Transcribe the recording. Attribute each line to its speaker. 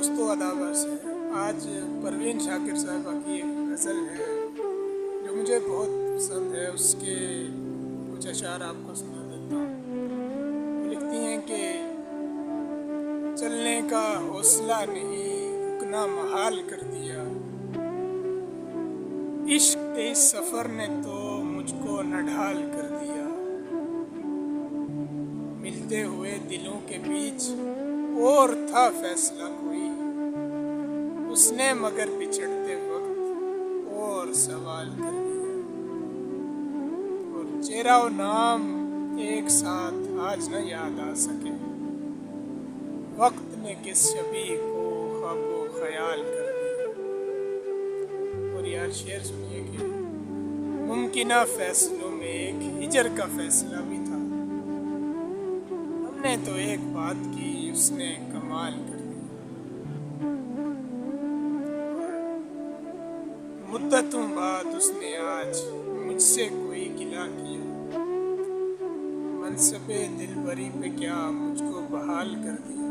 Speaker 1: दोस्तों अदाबर से आज परवीन शाकिर साहबा की एक गज़ल है जो मुझे बहुत पसंद है। उसके कुछ अशार आपको सुना देता हूँ। वो लिखती हैं कि चलने का हौसला नहीं रुकना महाल कर दिया, इश्क के इस सफ़र ने तो मुझको नढाल कर दिया। मिलते हुए दिलों के बीच और था फैसला कोई, उसने मगर बिछड़ते वक्त और सवाल कर दिया। और चेहरा और नाम एक साथ आज न याद आ सके, वक्त ने किस शबी को ख्वाबो ख्याल कर दिया। और यार शेर सुनिए कि मुमकिना फैसलों में एक हिजर का फैसला भी था, हमने तो एक बात की उसने कमाल कर दिया। मुद्दतों बाद उसने आज मुझसे कोई गिला किया, मनसबे दिलबरी पे क्या मुझको बहाल कर दिया।